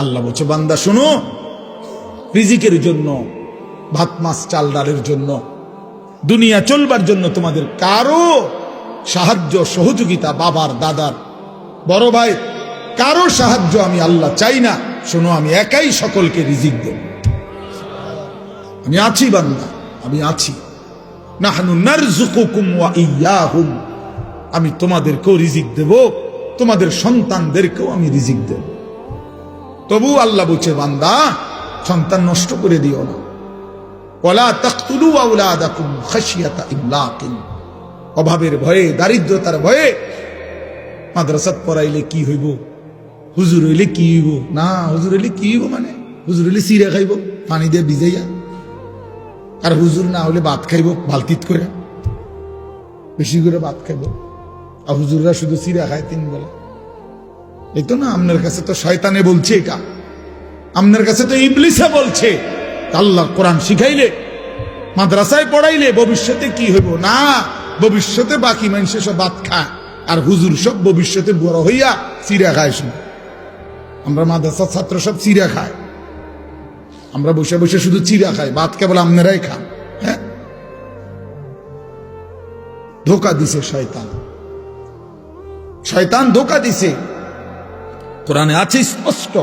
আল্লাহ বলছে, বান্দা শোনো, রিজিকের জন্য, ভাত মাছ চাল ডালের জন্য, দুনিয়া চলবার জন্য তোমাদের কারো সাহায্য সহযোগিতা, বাবার দাদার বড় ভাই কারো সাহায্য আমি আল্লাহ চাই না। শোনো, আমি একাই সকলকে রিজিক দেব। আমি আছি বান্দা, আমি আছি। নাহনু নারযুকুকুম ওয়া ইয়্যাহুম, আমি তোমাদেরকেও রিজিক দেব, তোমাদের সন্তানদেরকেও আমি রিজিক দেব। তবু আল্লাহ বলছে, বান্দা সন্তান নষ্ট করে দিও না। ওয়ালা তাকতুলু আওলাদাকুম খাশিয়াতা ইমলাকিন, অভাবের ভয়ে, দারিদ্রতার ভয়ে মাদ্রাসাত পড়াইলে কি হইব, হুজুর হইলে কি হইব, না হুজুর হইলে কি হইব, মানে হুজুর হইলে চিড়া খাইব পানি দিয়ে ভিজাইয়া, আর হুজুর না হলে ভাত খাইব বালতিত করে, বেশি করে ভাত খাইব। আর হুজুররা শুধু চিড়া খায় 3 বেলা। এই তো না, আপনার কাছে তো শয়তানে বলছে, এটা আপনার কাছে তো ইবলিসে বলছে। আল্লাহর কোরআন শিখাইলে, মাদ্রাসায় পড়াইলে ভবিষ্যতে কি হইব, না ভবিষ্যতে বাকি মানুষে সব ভাত খায়, আর হুজুর সব ভবিষ্যতে বড় হইয়া চিড়া খায়। শুধু আমরা মাদ্রাসার ছাত্র সব চিড়া খায়, আমরা বসে বসে শুধু চিড়া খাই, ভাত কেবল আপনারাই খান। হ্যাঁ, ধোকা দিছে শয়তান, শয়তান ধোকা দিছে। কোরআনে আছে স্পষ্ট,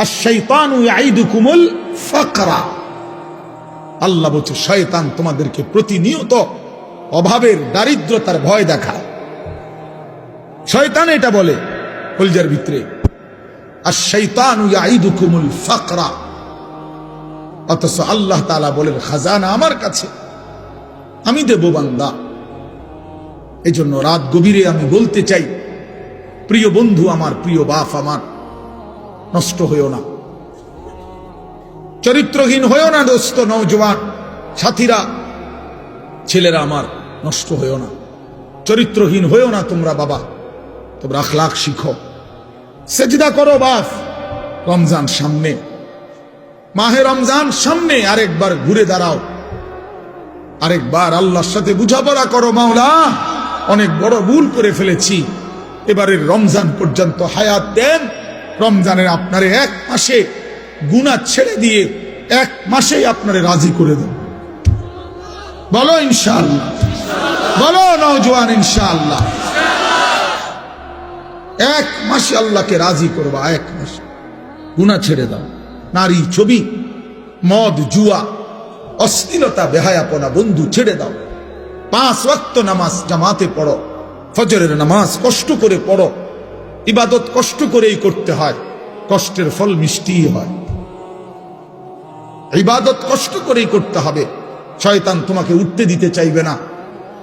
আশ-শাইতানু ইয়াইদুকুমুল ফাকরা। আল্লাহ বলছে, শয়তান তোমাদেরকে প্রতিনিয়ত অভাবের, দারিদ্রতার ভয় দেখায়। শয়তান এটা বলে কলজার ভিতরে, আশ-শাইতানু ইয়াইদুকুমুল ফাকরা। অথচ আল্লাহ তাআলা বলেন, খাজানা আমার কাছে, আমি দেব বান্দা। এজন্য রাত গভীরে আমি বলতে চাই, প্রিয় বন্ধু আমার, প্রিয় বাপ আমার, নষ্ট হইও না, চরিত্রহীন হইও না দোস্ত, নওজোয়ান সাথীরা, ছেলেরা আমার, নষ্ট হইও না, চরিত্রহীন হইও না তোমরা। বাবা, তোমরা আখলাক শিখো, সেজদা করো। বাপ, রমজান সামনে, মাহে রমজান সামনে, আরেকবার ঘুরে দাঁড়াও, আরেকবার আল্লাহর সাথে বুঝাপড়া করো। মাওলা, অনেক বড় ভুল করে ফেলেছি, এবারের রমজান পর্যন্ত হায়াত দেন। রমজানের আপনারে 1 মাসে গুনাহ ছেড়ে দিয়ে 1 মাসেই আপনারে রাজি করে দেন। বলো ইনশাআল্লাহ, বলো নওজোয়ান ইনশাআল্লাহ। 1 মাসে আল্লাহকে রাজি করবা, 1 মাসে গুনাহ ছেড়ে দাও। নারী, ছবি, মদ, জুয়া, অশ্লীলতা, বেহায়াপনা বন্ধু ছেড়ে দাও। 5 ওয়াক্ত নামাজ জামাতে পড়ো, ফজরের নামাজ কষ্ট করে পড়ো। ইবাদত কষ্ট করেই করতে হয়, কষ্টের ফল মিষ্টিই হয়। ইবাদত কষ্ট করেই করতে হবে। শয়তান তোমাকে উঠতে দিতে চাইবে না,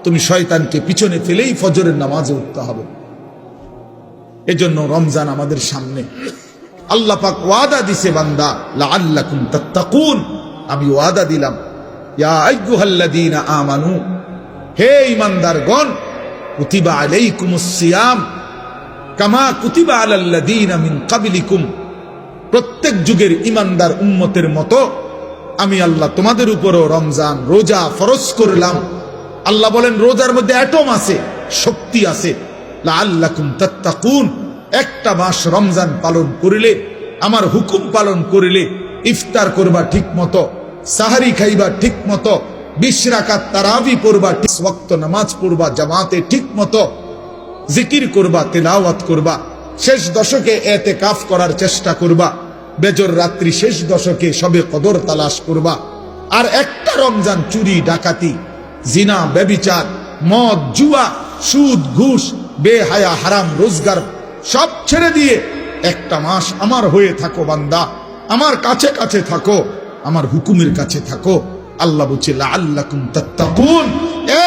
তুমি শয়তানকে পিছনে ফেলেই ফজরের নামাজে উঠতে হবে। এজন্য রমজান আমাদের সামনে, আল্লাহ পাক ওয়াদা দিছে, বান্দা লাআল্লাকুম তাত্তাকুন, আমি ওয়াদা দিলাম, ইয়া আইয়ুহাল্লাযীনা আমানু, হে ঈমানদারগণ, কুতিবা আলাইকুমুস সিয়াম কামা কুতিবা আলাল্লাযীনা মিন ক্বাবলিকুম, প্রত্যেক যুগের ঈমানদার উম্মতের মতো আমি আল্লাহ তোমাদের উপরও রমজান রোজা ফরজ করলাম। আল্লাহ বলেন, রোজার মধ্যে অ্যাটম আছে, শক্তি আছে। লাআল্লাকুম তাত্তাকুন, একটা মাস রমজান পালন করিলে, আমার হুকুম পালন করিলে, ইফতার করবা ঠিক মতো, সাহারি খাইবা ঠিক মতো, 20 রাকাত তারাবি পড়বা, 20 ওয়াক্ত নামাজ পড়বা জামাতে ঠিক মতো, জিকির করবা, তেলাওয়াত করবা, শেষ দশকে এতেকাফ করার চেষ্টা করবা, বেজর রাত্রি শেষ দশকে সবে কদর তালাশ করবা। আর একটা রমজান চুরি, ডাকাতি, জিনা, ব্যভিচার, মদ, জুয়া, সুদ, ঘুষ, বেহায়া, হারাম রোজগার সব ছেড়ে দিয়ে একটা মাস আমার হয়ে থাকো বান্দা, আমার কাছে কাছে থাকো, আমার হুকুমের কাছে থাকো। আল্লাহ বলছে, লাআল্লাকুম তাত্তাকুন,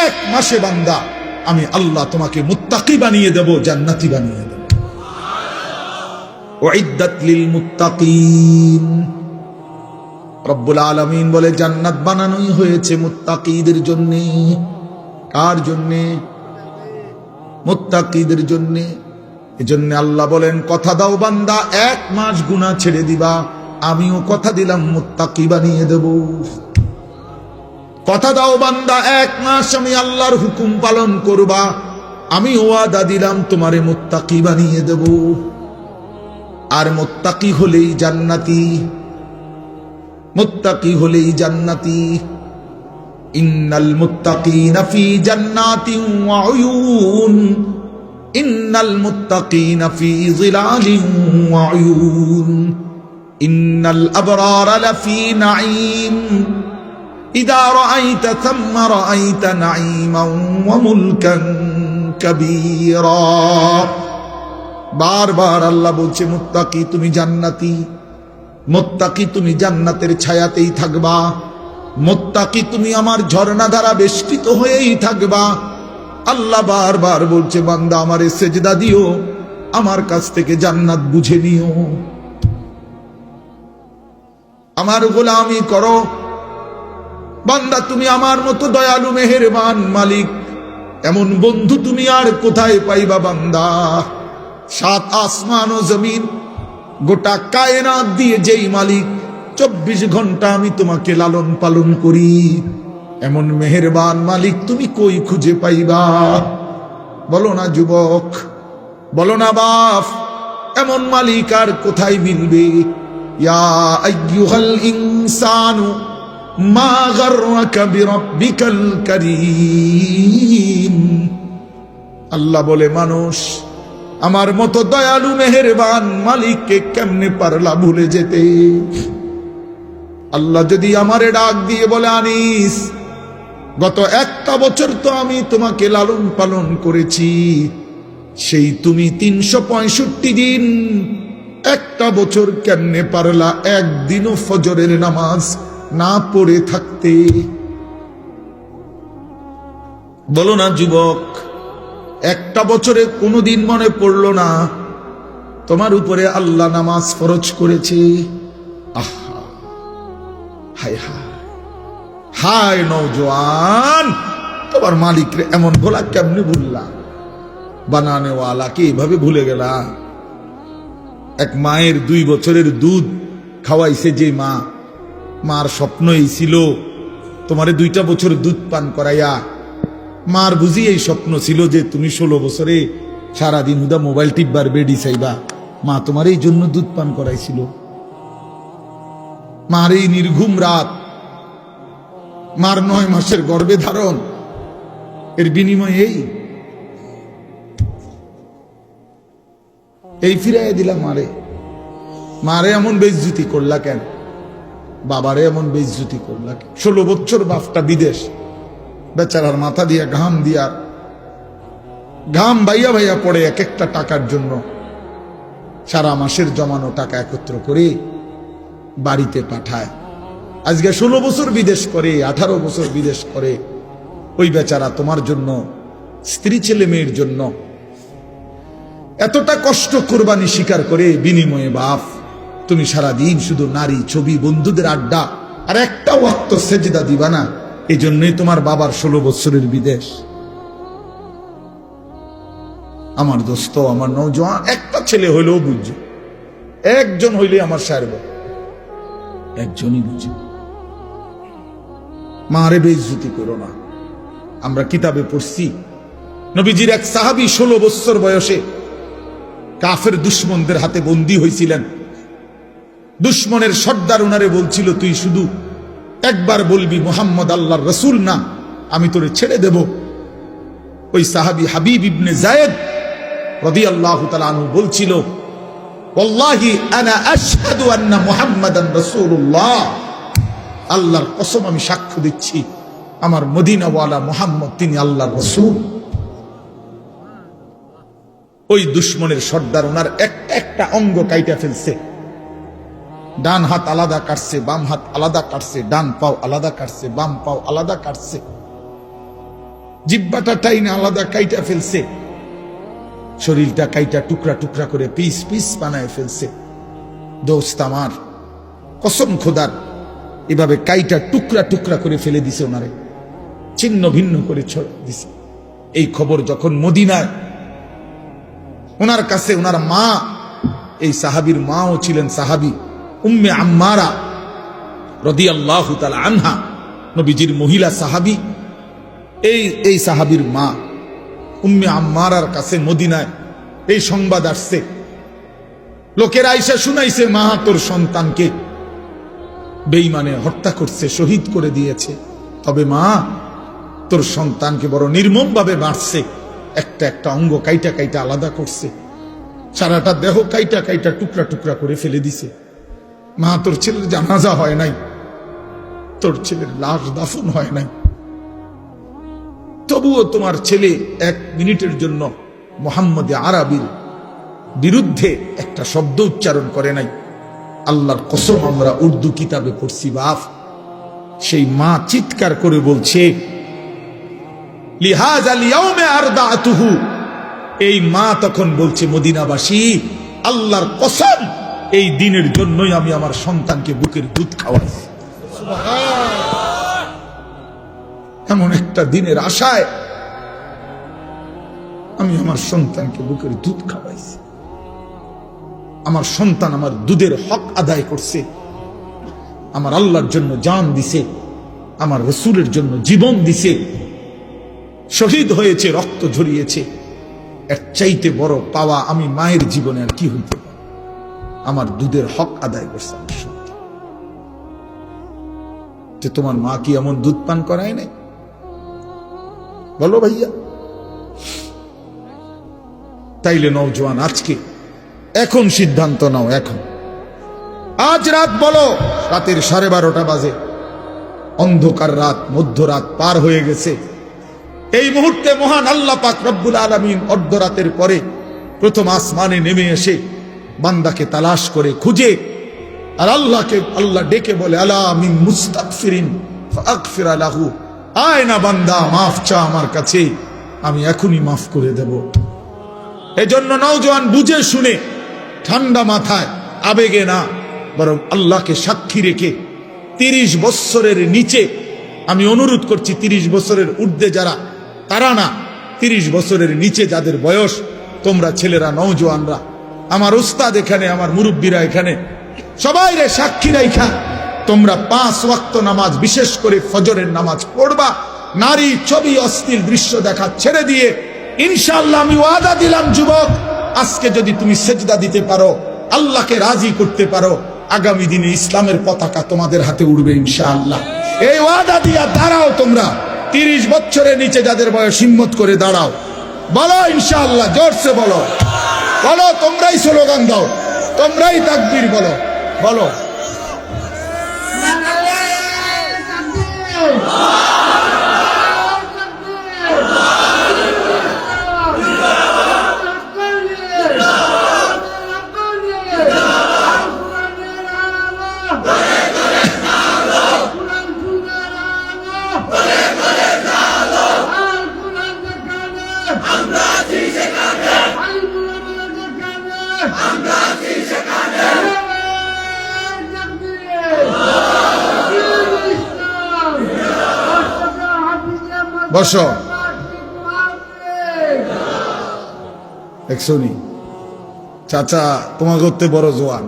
1 মাসে বান্দা আমি আল্লাহ তোমাকে মুত্তাকি বানিয়ে দেব, জান্নাতি বানিয়ে দেব। উইদ্দাত লিল মুত্তাকিন, রব্বুল আলামিন বলে, জান্নাত বানানোই হয়েছে মুত্তাকিদের জন্য। কার জন্য? মুত্তাকিদের জন্য। এজন্য আল্লাহ বলেন, কথা দাও বান্দা, 1 মাস গুনাহ ছেড়ে দিবা, আমিও কথা দিলাম মুত্তাকি বানিয়ে দেব। কথা দাও বান্দা, 1 মাস আমি আল্লাহর হুকুম পালন করবা, আমি ওয়াদা দিলাম তোমারে মুত্তাকি বানিয়ে দেব। আর মুত্তাকি হলেই জান্নাতি, মুত্তাকি হলেই জান্নাতি। ইন্নাল মুত্তাকিনা ফি জান্নাতিন ওয়া উয়ুন, ইন্নাল মুত্তাকিনা ফি যিলালিন ওয়া উয়ুন, ইন্নাল আবরারা লাফি নাঈম, ইযা রাআইতা থাম্মা রাআইতা নাঈমান ওয়া মুলকান কাবীরা। বারবার আল্লাহ বলছে মুত্তাকি তুমি জান্নাতি, মুত্তাকি তুমি জান্নাতের ছায়াতেই থাকবা, মুত্তাকি তুমি আমার ঝর্ণা দ্বারা বেষ্টিত হয়েই থাকবা। আল্লাহ বারবার বলছে বান্দা আমারে সেজদা দিও, আমার কাছ থেকে জান্নাত বুঝে নিও, আমার গোলামি করো। বান্দা তুমি আমার মতো দয়ালু মেহেরবান মালিক, এমন বন্ধু তুমি আর কোথায় পাইবা বান্দা? সাত আসমান ও জমিন গোটা কায়নাত দিয়ে যেই মালিক 24 ঘন্টা আমি তোমাকে লালন পালন করি, এমন মেহেরবান মালিক তুমি কই খুঁজে পাইবা? বলো না যুবক, বলো না বাপ, এমন মালিক আর কোথায় মিলবে? ইয়া আইয়ুহাল ইনসানু মা গাররাকা বিরাব্বিকাল কারীম। আল্লাহ বলে মানুষ আমার মতো দয়ালু মেহেরবান মালিককে কেমনে পারলা ভুলে যেতে? আল্লাহ যদি আমারে ডাক দিয়ে বলে আনিস গত একটা বছর তো আমি তোমাকে লালন পালন করেছি, সেই তুমি 365 দিন একটা বছর কেমনে পারলা একদিনও ফজরের নামাজ না পড়ে থাকতে? বলো না যুবক, একটা বছরে কোনোদিন মনে পড়লো না তোমার উপরে আল্লাহ নামাজ ফরজ করেছে? আহা, হায় হায় হায় নওজোয়ান, তোমার মালিকরে এমন ভোলা কেমনে ভুললা? বানানেওয়ালাকে এভাবে ভুলে গেলা? এক মায়ের 2 বছরের দুধ খাওয়াইছে যে মা, মার স্বপ্ন এই ছিল তোমারে 2টা বছর দুধ পান করাইয়া। মার বুঝি এই স্বপ্ন ছিল যে তুমি 16 বছরে সারাদিন হুদা মোবাইল টিপবার বেডি চাইবা, মা তোমার এই জন্য দুধ পান করাইছিল। মার এই নির্ঘুম রাত, মার 9 মাসের গর্ভে ধারণ, এর বিনিময়ে এই ফিরাইয়া দিলাম মারে। মারে এমন বেইজ্জতি করলা কেন? বাবারে এমন বেইজ্জতি করলা কেন? 16 বছর বাপটা বিদেশ, বেচারার মাথা দিয়া ঘাম বাইয়া বাইয়া পড়ে এক একটা টাকার জন্য। সারা মাসের জমানো টাকা একত্র করে বাড়িতে পাঠায়। আজকে 16 বছর বিদেশ করে, 18 বছর বিদেশ করে। ওই বেচারা তোমার জন্য, স্ত্রী ছেলে মেয়ের জন্য এতটা কষ্ট কোরবানি স্বীকার করে, বিনিময়ে বাপ তুমি সারাদিন শুধু নারী ছবি, বন্ধুদের আড্ডা, আর একটা ওয়াক্ত সেজদা দিবা না। এই জন্যই তোমার বাবার 16 বছরের বিদেশ। আমার দোস্ত, আমার নওজোয়ান, একটা ছেলে হইলেও বুঝছে, একজন হইলে আমার সারব, একজনই বুঝে। মারে বেইজ্জতি করো না। আমরা কিতাবে পড়ছি নবীজির এক সাহাবী 16 বছর বয়সে কাফের দুশমনদের হাতে বন্দী হয়েছিলেন। দুশমনের সর্দার উনারে বলছিল তুই শুধু একবার বলবি মুহাম্মদ আল্লাহর রাসূল না, আমি তোরে ছেড়ে দেব। ওই সাহাবী হাবিব ইবনে যায়েদ রাদিয়াল্লাহু তাআলা আনহু বলছিল, ওয়াল্লাহি আনা আশহাদু আন্না মুহাম্মাদান রাসূলুল্লাহ, আল্লাহর কসম আমি সাক্ষ্য দিচ্ছি আমার মদিনাওয়ালা মুহাম্মদ তিনি আল্লাহর রাসূল। ওই দুশমনের সর্দার ওনার একটা অঙ্গ কাইটা ফেলছে। ডান হাত আলাদা কাটছে, বাম হাত আলাদা কাটছে, ডান পাও আলাদা কাটছে, বাম পাও আলাদা কাটছে, জিহ্বাটা টাইনে আলাদা কাইটা ফেলছে, শরীরটা কাইটা টুকরা টুকরা করে পিস পিস বানায় ফেলছে। দোস্ত আমার, কসম খোদার, এভাবে কাইটা টুকরা টুকরা করে ফেলে দিছে, ওনারে ছিন্ন ভিন্ন করে ছড়ে দিছে। এই খবর যখন মদিনায় ওনার কাছে, ওনার মা, এই সাহাবীর মাও ছিলেন সাহাবী উম্মে আম্মারা রাদিয়াল্লাহু তাআলা আনহা, নবীজির মহিলা সাহাবী। এই সাহাবীর মা উম্মে আম্মারার কাছে মদিনায় এই সংবাদ আসছে, লোকেরা আইসা শুনাইছে মা তোর সন্তানকে বেঈমানে হত্যা করছে, শহীদ করে দিয়েছে। তবে মা তোর সন্তানকে বড় নির্মম ভাবে মারছে, একটা একটা অঙ্গ কাইটা কাইটা আলাদা করছে, সারাটা দেহ কাইটা কাইটা টুকরা টুকরা করে ফেলে দিছে। মা তোর ছেলের জানাজা হয় নাই, তোর ছেলের লাশ দাফন হয় নাই, তবুও তোমার ছেলে 1 মিনিটের জন্য মুহাম্মদ আরবির বিরুদ্ধে একটা শব্দ উচ্চারণ করে নাই। আল্লাহর কসম আমরা উর্দু কিতাবে পড়ছি বাপ। সেই মা চিৎকার করে বলছে লিহাযাল ইয়াউমে আরদাতুহু। এই মা তখন বলছে মদিনাবাসী আল্লাহর কসম এই দিনের জন্যই আমি আমার সন্তানকে বুকের দুধ খাওয়াই। এমন একটা দিনের আশায় আমি আমার সন্তানকে বুকের দুধ খাওয়াইছি। আমার সন্তান আমার দুধের হক আদায় করছে, আমার আল্লাহর জন্য জান দিছে, আমার রাসূলের জন্য জীবন দিছে, শহীদ হয়েছে, রক্ত ঝরিয়েছে। এর চাইতে বড় পাওয়া আমি মায়ের জীবনে আর কি হইতে পারে? আমার দুধের হক আদায় করছে আমার সন্তান। যে তোমার মা কি এমন দুধ পান করায় নাই? বলো ভাইয়া। তাইলে নওজোয়ান আজকে এখন সিদ্ধান্ত নাও, এখন আজ রাত বলো, রাতের 12:30 বাজে, অন্ধকার রাত, মধ্যরাত পার হয়ে গেছে। এই মুহূর্তে মহান আল্লাহ পাক রব্বুল আলামিন অর্ধরাতের পরে প্রথম আসমানে নেমে এসে বান্দাকে তালাশ করে খুঁজে, আর আল্লাহকে আল্লাহ ডেকে বলে আলা মিন মুস্তাগফিরিন ফাগফির লাহু, আয় না বান্দা মাফ চা আমার কাছে, আমি এখনই মাফ করে দেব। এজন্য নওজোয়ান বুঝে শুনে ঠান্ডা মাথায়, আবেগে না, বরং আল্লাহকে সাক্ষী রেখে 30 বছরের নিচে, আমি অনুরোধ করছি 30 বছরের ঊর্ধ্বে যারা, তারা না, 30 বছরের নিচে যাদের বয়স, তোমরা ছেলেরা, নওজোয়ানরা, আমার উস্তাদ এখানে, আমার মুরব্বীরা এখানে, সবাই রে সাক্ষী রাইখা তোমরা 5 ওয়াক্ত নামাজ, বিশেষ করে ফজরের নামাজ পড়বা। নারী, ছবি, অশ্লীল দৃশ্য দেখা ছেড়ে দিয়ে ইনশাআল্লাহ আমি ওয়াদা দিলাম যুবক, আজকে যদি তুমি সেজদা দিতে পারো, আল্লাহকে রাজি করতে পারো, আগামী দিনে ইসলামের পতাকা তোমাদের হাতে উড়বে ইনশাআল্লাহ। এই ওয়াদা দিয়া দাঁড়াও তোমরা। 30 বছরের নিচে যাদের বয়স, হিম্মত করে দাঁড়াও, বলো ইনশাআল্লাহ, জোরসে বলো, বলো, তোমরাই স্লোগান দাও, তোমরাই তাকবীর বলো, বলো। বসো। দেখছনি চাচা, তোমার করতে বড় জোয়ান,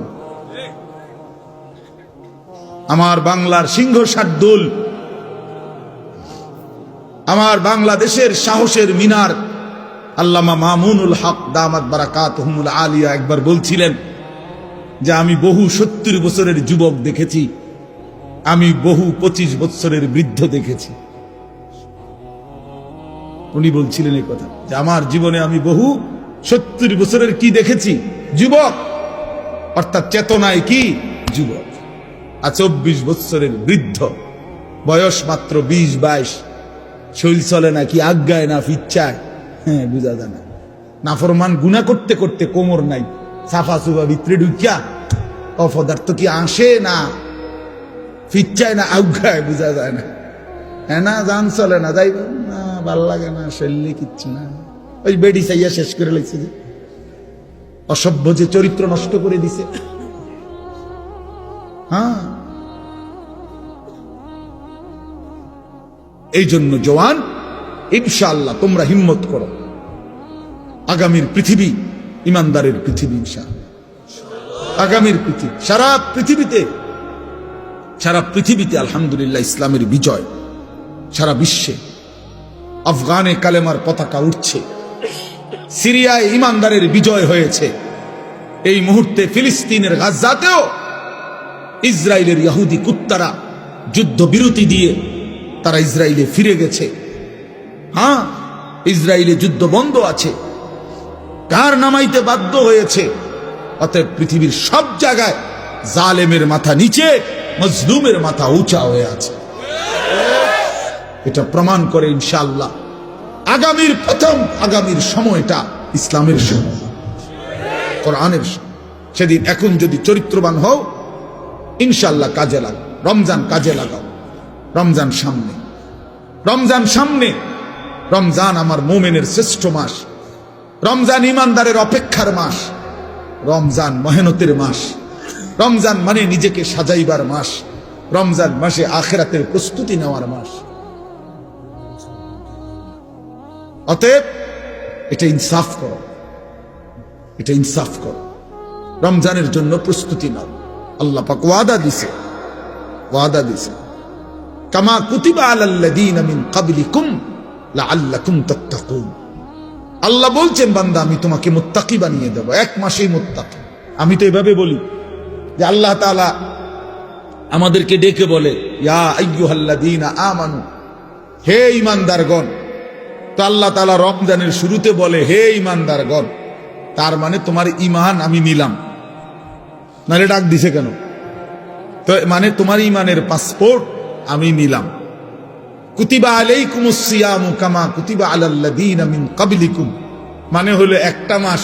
আমার বাংলার সিংহ শার্দুল, আমার বাংলাদেশের সাহসের মিনার আল্লামা মামুনুল হক দামাত বারাকাতুহুমুল আলিয়া একবার বলছিলেন যে আমি বহু 70 বছরের যুবক দেখেছি, আমি বহু 25 বছরের বৃদ্ধ দেখেছি। উনি বলছিলেন এই কথা যে আমার জীবনে আমি বহু 70 বছরের কি দেখেছি, যুবক, অর্থাৎ চেতনায় কি যুবক, আর 24 বছরের বৃদ্ধ, বয়স মাত্র 20-22, শৈল চলে না, কি আজ্ঞায় না ফিচ্ছায়, হ্যাঁ বুঝা যায় না, নাফরমান গুনাহ করতে করতে কোমর নাই, সাফা সুফা ভিতরে ঢুকিয়া অপদার্থ কি আসে না, ফিচ্ছায় না, আজ্ঞায় বুঝা যায় না, হ্যাঁ না, জান চলে না, যাই না, ভাল লাগে না, শৈলে কিচ্ছু না, ওই বেডি চাইয়া শেষ করে লাগছে, যে অসভ্য, যে চরিত্র নষ্ট করে দিছে। হ্যাঁ, এই জন্য জওয়ান, ইনশাআল্লাহ তোমরা হিম্মত করো, আগামীর পৃথিবী ইমানদারের পৃথিবী, ইনশাআল্লাহ আগামীর পৃথিবী, সারা পৃথিবীতে আলহামদুলিল্লাহ ইসলামের বিজয়, সারা বিশ্বে আফগানে কালেমার পতাকা উঠছে, সিরিয়ায় ইমানদারের বিজয় হয়েছে, এই মুহূর্তে ফিলিস্তিনের গাজাতেও ইসরায়েলের ইহুদি কুত্তারা যুদ্ধবিরতি দিয়ে তারা ইসরায়েলে ফিরে গেছে। হ্যাঁ, ইসরায়েলে যুদ্ধ বন্ধ আছে, কার নামাইতে বাধ্য হয়েছে। অতএব পৃথিবীর সব জায়গায় জালেমের মাথা নিচে, মজলুমের মাথা উঁচা হয়ে আছে। এটা প্রমাণ করে ইনশাআল্লাহ আগামীর সময়টা ইসলামের সময়, কোরআনের সময়। সেদিন এখন যদি চরিত্রবান হও, ইনশাআল্লাহ কাজে লাগাও। রমজান কাজে লাগাও। রমজান সামনে, রমজান সামনে। রমজান আমার মুমিনের শ্রেষ্ঠ মাস। রমজান ইমানদারের অপেক্ষার মাস। রমজান মেহনতের মাস। রমজান মানে নিজেকে সাজাইবার মাস। রমজান মাসে আখিরাতের প্রস্তুতি নেওয়ার মাস। অতএব এটা ইনসাফ করো, এটা ইনসাফ করো। রমজানের জন্য প্রস্তুতি নাও। আল্লাহ পাক ওয়াদা দিছে, কামা কুতিবা আলাল্লাযীনা মিন ক্বাবলিকুম লাআল্লাকুম তাত্তাকুন। আল্লাহ বলছেন, বান্দা আমি তোমাকে মুত্তাকি বানিয়ে দেব, এক মাসেই মুত্তাকি। আমি তো এভাবে বলি যে আল্লাহ তাআলা আমাদেরকে ডেকে বলে, ইয়া আইয়ুহাল্লাযীনা আমানু, হে ঈমানদারগণ। তো আল্লাহ তাআলা রমজানের শুরুতে বলে, হে ঈমানদারগণ, তার মানে তোমার ঈমান আমি নিলাম। নারে ডাক দিছে কেন? তো মানে তোমার ঈমানের পাসপোর্ট আমি নিলাম। কুতিবা আলাইকুমুস সিয়ামু কামা কুতিবা আলাল্লাযীনা মিন ক্বাবলিকুম, মানে হলো একটা মাস,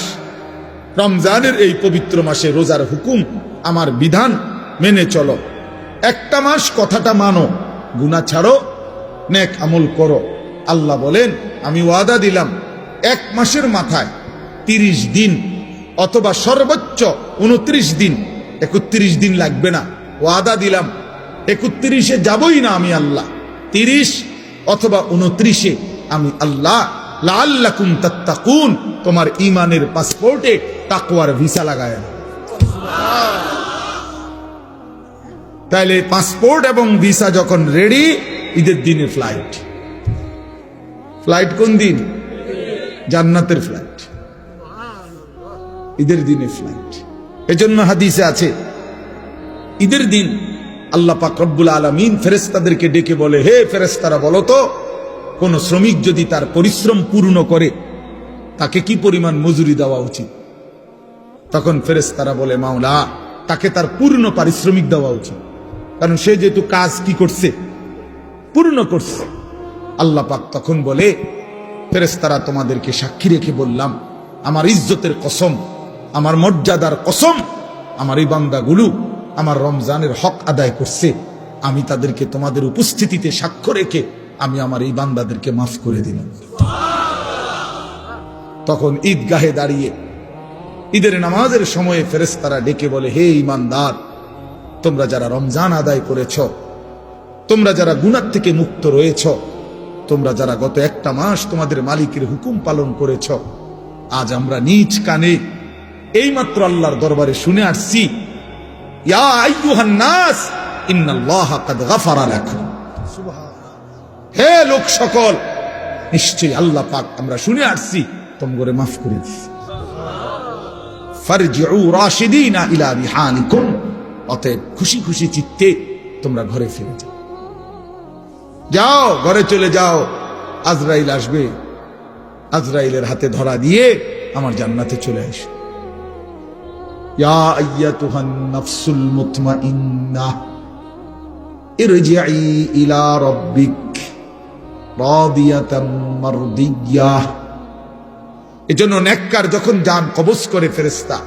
রমজানের এই পবিত্র মাসে রোজার হুকুম, আমার বিধান মেনে চলো। একটা মাস কথাটা মানো, গুনাহ ছাড়ো, নেক আমল করো। আল্লাহ বলেন, আমি ওয়াদা দিলাম এক মাসের মাথায় 30 দিন অথবা সর্বোচ্চ 29 দিন, 31 দিন লাগবে না। ওয়াদা দিলাম 31-এ যাবই না আমি আল্লাহ, 30 অথবা 29-এ আমি আল্লাহ লাআল্লাকুম তাত্তাকুন, তোমার ঈমানের পাসপোর্টে তাকওয়ার ভিসা লাগায়। তাইলে পাসপোর্ট এবং ভিসা যখন রেডি, ঈদের দিনে ফ্লাইট। ফ্লাইট কোন দিন? জান্নাতের ফ্লাইট, ঈদের দিনে ফ্লাইট। এজন্য হাদিসে আছে, ঈদের দিন আল্লাহ পাক রব্বুল আলামিন ফেরেশতাদেরকে ডেকে বলে, হে ফেরেশতারা, বলো তো কোন শ্রমিক যদি তার পরিশ্রম পূর্ণ করে তাকে কি পরিমাণ মজুরি দেওয়া উচিত? তখন ফেরেশতারা বলে, মাওলা, তাকে তার পূর্ণ পারিশ্রমিক দেওয়া উচিত, কারণ সে যেহেতু কাজ কি করছে, পূর্ণ করছে। আল্লাহ পাক তখন বলে, ফেরেশতারা, তোমাদেরকে সাক্ষী রেখে বললাম, আমার ইজ্জতের কসম, আমার মর্যাদার কসম, আমার এই বান্দাগুলো আমার রমজানের হক আদায় করছে, আমি তাদেরকে তোমাদের উপস্থিতিতে সাক্ষ্য রেখে আমি আমার এই বান্দাদেরকে মাফ করে দিলাম। তখন ঈদগাহে দাঁড়িয়ে ঈদের নামাজের সময়ে ফেরেশতারা ডেকে বলে, হে ঈমানদার, তোমরা যারা রমজান আদায় করেছ, তোমরা যারা গুনাহ থেকে মুক্ত রয়েছ, তোমরা যারা গত একটা মাস তোমাদের মালিকের হুকুম পালন করেছ, আজ আমরা নিজ কানে এইমাত্র আল্লাহর দরবারে শুনে আসছি, ইয়া আইয়ুহান নাস ইন্নাল্লাহা কাদ গাফারা লাকুম। হে লোক সকল, নিশ্চয়ই আল্লাহ পাক, আমরা শুনে আসছি, তোমরা মাফ করে দিয়েছে। ফারজিউ রাশিদিনা ইলা রিহানিকুম, অতএব খুশি খুশি চিত্তে তোমরা ঘরে ফিরে যাও। যাও, ঘরে চলে যাও। আজরাইল আসবে, আজরাইলের হাতে ধরা দিয়ে আমার জান্নাতে চলে আসো। ইয়া আইয়াতুহান নাফসুল মুতমাইন্নাহ ইরজিই ইলা রাব্বিক রাদিয়াতাম মারদিয়াহ। এজন্য নেককার যখন জান কবজ করে ফেরেশতা,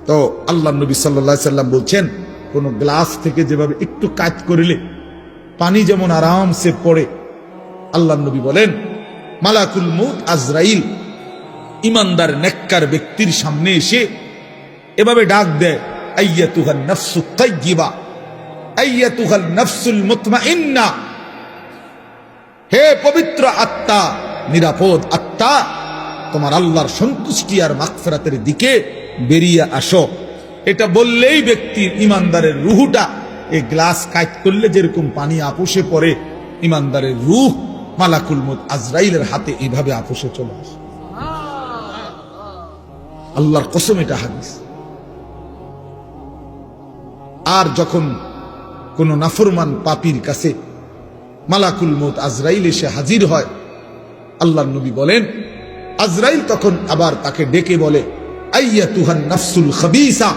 তো আল্লাহ নবী সাল্লাল্লাহু আলাইহি সাল্লাম বলছেন, কোন গ্লাস থেকে যেভাবে একটু কাজ করলে পানি যেমন আরামসে পড়ে, আল্লাহ নবী বলেন, মালাকুল মউত আজরাইল ইমানদার নেককার ব্যক্তির সামনে এসে এভাবে ডাক দেয়, আইয়াতুহান নাফসুত তাইয়্যিবা, আইয়াতুহান নাফসুল মুতমাইন্না, হে পবিত্র আত্মা, নিরাপদ আত্মা, তোমার আল্লাহর সন্তুষ্টি আর মাগফিরাতের দিকে বেরিয়ে আসো। এটা বললেই ব্যক্তির, ইমানদারের রুহটা, এই গ্লাস কাজ করলে যেরকম পানি আপোষে পড়ে, ইমানদারের রূহ মালাকুল মউত আজরাইলের হাতে এইভাবে আপোষে চলে আসে। আল্লাহর কসম এটা হাদিস। আর যখন কোন নাফরমান পাপীর কাছে মালাকুল মউত আজরাইল এসে হাজির হয়, আল্লাহর নবী বলেন আজরাইল তখন আবার তাকে ডেকে বলে, আইয়াতুহান নাফসুল খাবিসা,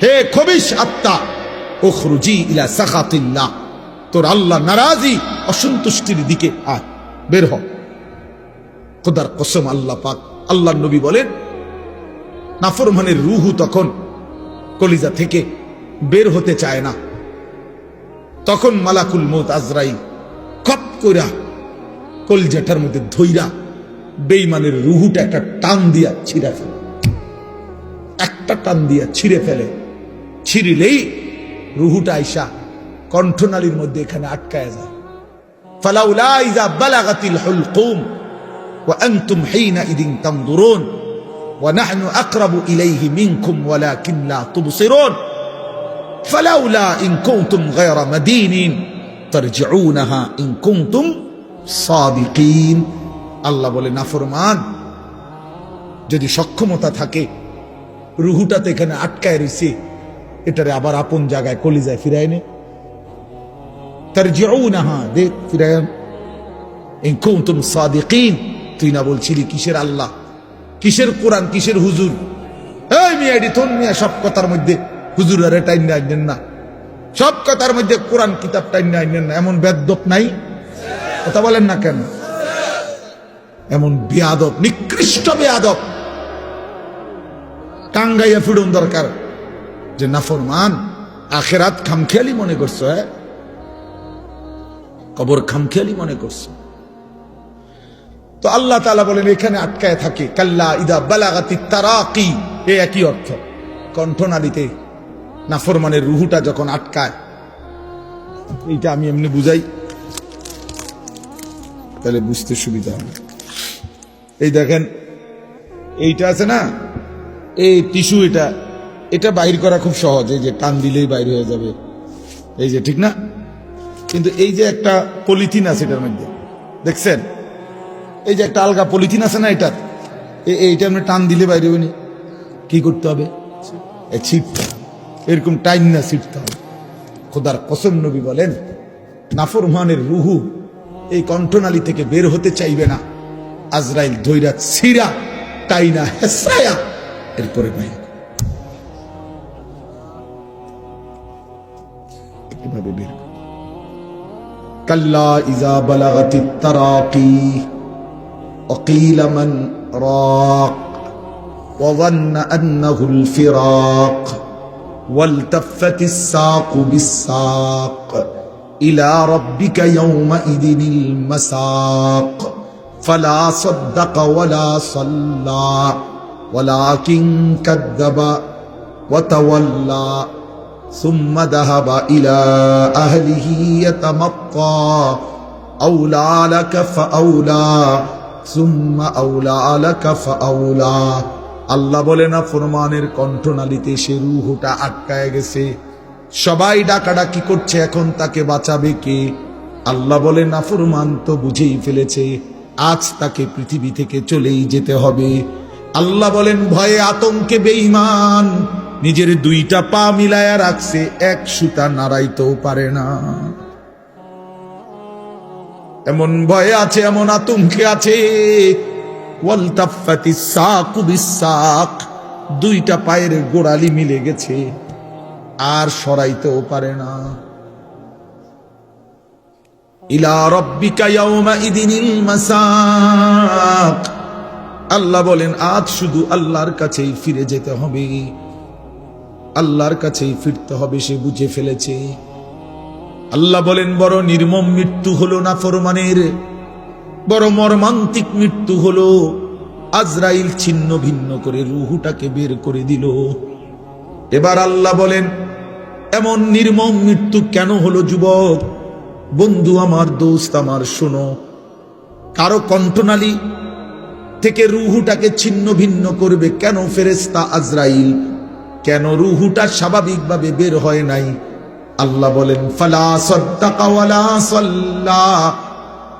হে খবিশ আত্মা, উখরুজি ইলা সাখাতিল্লাহ, তোর আল্লাহ নারাজি অসন্তুষ্টির দিকে আয়, বের হ। খোদার কসম আল্লাহ পাক, আল্লাহর নবী বলেন নাফরমানের রূহু তখন কলিজা থেকে বের হতে চায় না। তখন মালাকুল মউত আজরাইল খপ কইরা কলিজাটার মধ্যে ধইরা বেঈমানের রূহুটা একটা টান দিয়া ছিঁড়ে ফেলে, একটা টান দিয়া ছিঁড়ে ফেলে। ছিঁড়িলেই রূহুটা আইসা কণ্ঠনালীর মধ্যে এখানে আটকায় যায়। ফালাউলা ইযা বালাগাতিল হুলকুম ওয়া আনতুম হিনাইযিন তানদুরুন ওয়া নাহনু আকরাবু ইলাইহি মিনকুম ওয়ালাকিন লা তুবসিরুন ফালাউলা ইন কুনতুম গায়রা মাদিনিন তারজিউনাহা ইন কুনতুম সাদিকিন। আল্লাহ বলে নাফরমান যদি সক্ষমতা থাকে, রুহুটাতে এখানে আটকায় রইছে, এটারে আবার আপন জায়গায় কলিজায় ফিরায় নে, তারজিউনাহা দে ফিরায়, ইন কুনতুম সাদিকিন। তুই না বলছিলি কিসের আল্লাহ, কিসের কোরআন, কিসের হুজুর? এই মিয়াডি থন মিয়া, সব কথার মধ্যে হুজুর আরে টাইম আইনেন না, সব কথার মধ্যে কোরআন কিতাব টাইম আইনেন না, এমন বেয়াদব নাই? কথা বলেন না কেন? এমন বেয়াদব, নিকৃষ্ট বেয়াদব টাঙ্গাইয়া ফিরুন দরকার যে নাফরমান আখেরাত খামখেয়ালি মনে করছো, কবর খামখেয়ালি মনে করছো। তো আল্লাহ তাআলা বলেন এখানে আটকায় থাকে, কাল্লা ইদা বালাগাতিত তারাকি, এ একই অর্থ। কণ্ঠনালীতে নাফরমানের রুহুটা যখন আটকায়, এইটা আমি এমনি বুঝাই তাহলে বুঝতে সুবিধা হবে। এই দেখেন এইটা আছে না, এই টিস্যু, এটা বাইর করা খুব সহজ, এই যে টান দিলেই বাইর হয়ে যাবে, এই যে, ঠিক না? কিন্তু এই যে একটা পলিথিন আছে এটার মধ্যে, দেখছেন এই যে একটা আলগা পলিথিন আছে না, এইটা আপনি টান দিলে বাইরে হবে না, কি করতে হবে? ছিটতে, এরকম টাইম না ছিটতে হবে। খোদার কসম নবী বলেন নাফরমানের রুহু এই কণ্ঠনালী থেকে বের হতে চাইবে না, আজরাইল ধইরা ছিরা টাইনা হেসায়া এরপরে বাইরে কিভাবে বের। কাল্লা ইযা বালাগাতিত তারাকি وقيل من راق وظن أنه الفراق والتفت الساق بالساق إلى ربك يومئذ المساق فلا صدق ولا صلى ولكن كذب وتولى ثم ذهب إلى أهله يتمطى أولى لك فأولى সুম্মা আউলা লাকা ফাআউলা। আল্লাহ বলে না ফরমানের কণ্ঠনালীতে সে রূহটা আটকায় গেছে, সবাই ডাকাডাকি করছে, এখন তাকে বাঁচাবে কে? আল্লাহ বলে না ফরমান তো বুঝেই ফেলেছে, আজ তাকে পৃথিবী থেকে চলেই যেতে হবে। আল্লাহ বলেন ভয়ে আতঙ্কে বেঈমান নিজের দুইটা পা মিলায়া রাখছে, এক সুতা নাড়াইতেও পারে না, এমন ভয়ে আছে, এমন আতঙ্কে আছে। ওয়ালতাফাতিস সাকু বিসাক, দুইটা পায়ের গোড়ালি মিলে গেছে, আর সরাইতেও পারে না। ইলা রাব্বিকা ইয়াওমা ইদিনিল মাসাক, আল্লাহ বলেন আজ শুধু আল্লাহর কাছেই ফিরে যেতে হবে, আল্লাহর কাছেই ফিরতে হবে, সে বুঝে ফেলেছে। আল্লাহ বলেন বড় নির্মম মৃত্যু হলো নাফরমানের, বড় মর্মান্তিক মৃত্যু হলো। আজরাইল ছিন্ন ভিন্ন করে রূহটাকে বের করে দিল। এবার আল্লাহ বলেন এমন নির্মম মৃত্যু কেন হলো যুবক? বন্ধু আমার, দোস্ত আমার, শোনো, কারো কণ্ঠনালী থেকে রূহটাকে ছিন্ন ভিন্ন করবে কেন ফেরেশতা আজরাইল? কেন রূহটা স্বাভাবিকভাবে বের হয় নাই? আল্লাহ বলেন ফালা সাদ্দাকা ওয়ালা সাল্লা,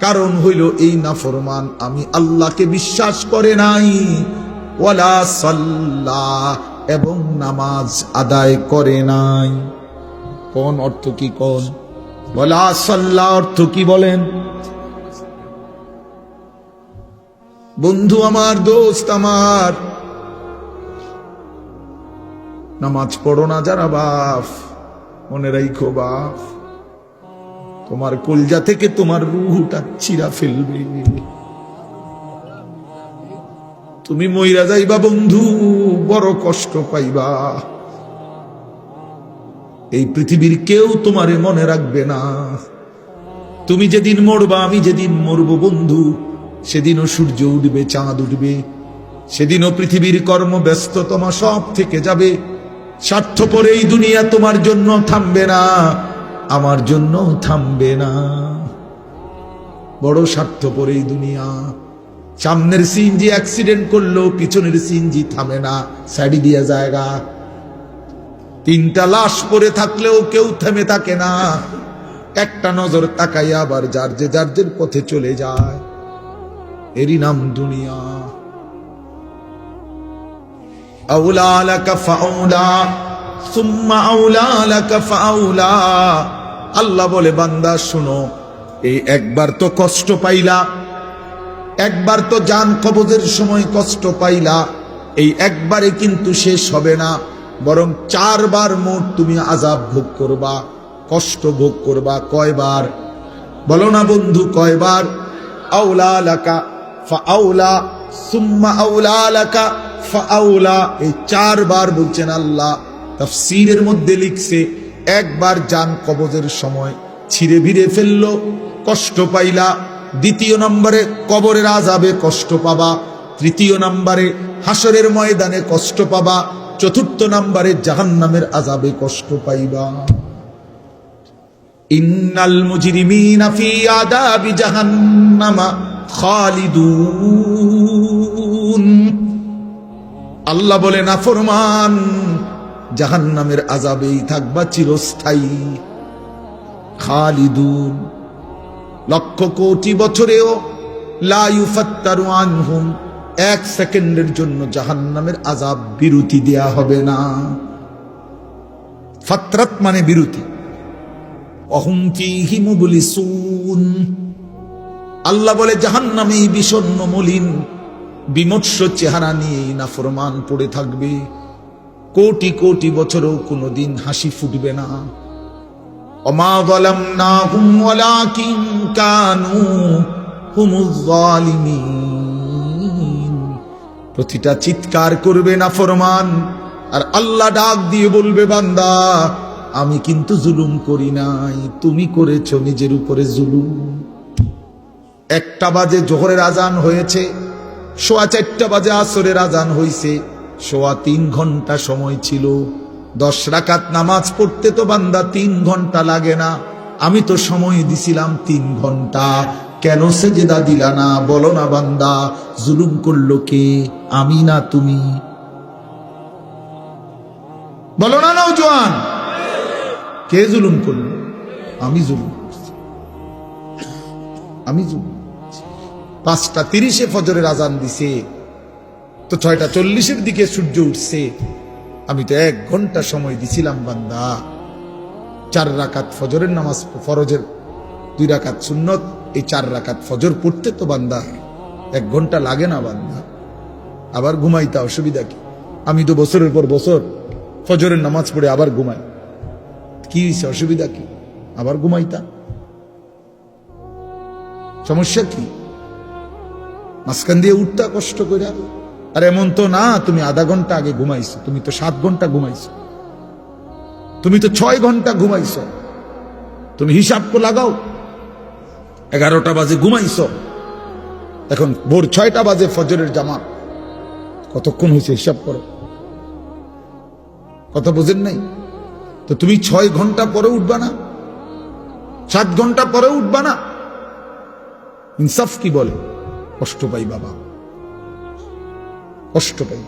কারণ হইল এই নাফরমান আমি আল্লাহকে বিশ্বাস করে নাই, ওয়ালা সাল্লা, এবং নামাজ আদায় করে নাই। কোন অর্থ কি? কোন ওয়ালা সাল্লা অর্থ কি বলেন? বন্ধু আমার, দোস্ত আমার, নামাজ পড়ো না যারা বাপ, মনে রাখো বাপ, তোমার কলজা থেকে তোমার রূহটা ছিঁড়া ফেলবে। তুমি মইরা যাইবা বন্ধু, বড় কষ্ট পাইবা। এই পৃথিবীর কেউ তোমারে মনে রাখবে না। তুমি যেদিন মরবা, আমি যেদিন মরব বন্ধু, সেদিনও সূর্য উঠবে, চাঁদ উঠবে, সেদিনও পৃথিবীর কর্মব্যস্ততমা সব থেকে যাবে। স্বার্থপর এই দুনিয়া তোমার জন্য থামবে না, আমার জন্য থামবে না। বড় স্বার্থপর এই দুনিয়া। সামনের সিএনজি অ্যাক্সিডেন্ট করলো, পিছনের সিএনজি থামে না, সাইডি দিয়া জায়গা। তিনটা লাশ পড়ে থাকলেও কেউ থেমে থাকে না। একটা নজর তাকাইয়া আবার যার যে পথে চলে যায়। এরই নাম দুনিয়া। আউলা লাকা ফাউলা সুম্মা আউলা লাকা ফাউলা। আল্লাহ বলে, বান্দা শুনো, এই একবার তো কষ্ট পাইলা, একবার তো জান কবজের সময় কষ্ট পাইলা, এই একবারে কিন্তু শেষ হবে না, বরং 4 বার মোট তুমি আযাব ভোগ করবা, কষ্ট ভোগ করবা। কয়বার বলো না বন্ধু, কয়বার? আউলা লাকা ফাউলা সুম্মা আউলা লাকা ফাউলা, এই 4 বার বলছেন আল্লাহ। তাফসীরের মধ্যে লিখছে, একবার জান কবজের সময় ছিঁড়ে ভিড়ে ফেললো, কষ্ট পাইলা। দ্বিতীয় নম্বরে কবরের আযাবে কষ্ট পাবা। তৃতীয় নম্বরে হাসরের ময়দানে কষ্ট পাবা। চতুর্থ নম্বরে জাহান্নামের আযাবে কষ্ট পাইবা। ইন্নাল মুজরিমিনা ফি আযাবি জাহান্নামা খালিদুন। আল্লাহ বলে, নাফরমান জাহান্নামের আযাবেই থাকবা চিরস্থায়ী। খালিদুন, লক্ষ কোটি বছরেও লা ইউফাত্তারু আনহুম, 1 সেকেন্ডের জন্য জাহান্নামের আযাব বিরতি দেয়া হবে না। ফাতরাত মানে বিরতি। অহুম ফীহি মুবলিসুন। আল্লাহ বলে, জাহান্নামে বিষণ্ণ মলিন বিমর্ষ চেহারা নিয়ে নাফরমান পড়ে থাকবে। কোটি কোটি বছরেও কোনোদিন হাসি ফুটবে না। ওমা যালামনাহুম ওয়ালাকিন কানু হুমুজ যালিমিন। প্রতিটা চিৎকার করবে নাফরমান, আর আল্লাহ ডাক দিয়ে বলবে, বান্দা আমি কিন্তু জুলুম করি নাই, তুমি করেছো নিজের উপরে জুলুম। 1টা বাজে জোহরের আজান হয়েছে, 4:15 বাজে আসরের আজান হয়েছে, 3.25 ঘন্টা সময় ছিল। 10 রাকাত নামাজ পড়তে তো বান্দা 3 ঘন্টা লাগে না। আমি তো সময় দিছিলাম 3 ঘন্টা, কেন সেজদা দিলা না? বলো না বান্দা, জুলুম করলো কে? আমি না তুমি? বলো না নওজোয়ান, কে জুলুম করলো? আমি জুলুম করছি, আমি জুলুম। 5:30 ফজরের আজান দিছে, তো 6:40 দিকে সূর্য উঠছে। আমি তো 1 ঘন্টা সময় দিছিলাম বান্দা। 4 রাকাত ফজরের নামাজ, ফরজের 2 রাকাত সুন্নত, এই 4 রাকাত ফজর পড়তে তো বান্দা 1 ঘন্টা লাগে না বান্দা? আবার ঘুমাইতা, অসুবিধা কি? আমি তো বছরের পর বছর ফজরের নামাজ পড়ে আবার ঘুমাই, কি হয়েছে? অসুবিধা কি? আবার ঘুমাইতা, সমস্যা কি? মাঝখান দিয়ে উঠতা কষ্ট করে। আর এমন তো না তুমি আধা ঘন্টা আগে ঘুমাইছো, তুমি তো 7 ঘন্টা ঘুমাইছো, তুমি তো 6 ঘন্টা ঘুমাইছো। তুমি হিসাব তো লাগাও, 11টা বাজে ঘুমাইছো, এখন ভোর 6টা বাজে ফজরের জামাত, কতক্ষণ হয়েছে হিসাব করো। কথা বোঝেন নাই তো? তুমি 6 ঘন্টা পরে উঠবা না? 7 ঘন্টা পরে উঠবা না? ইনসাফ কি বলে? কষ্ট পাই বাবা, কষ্ট পাই।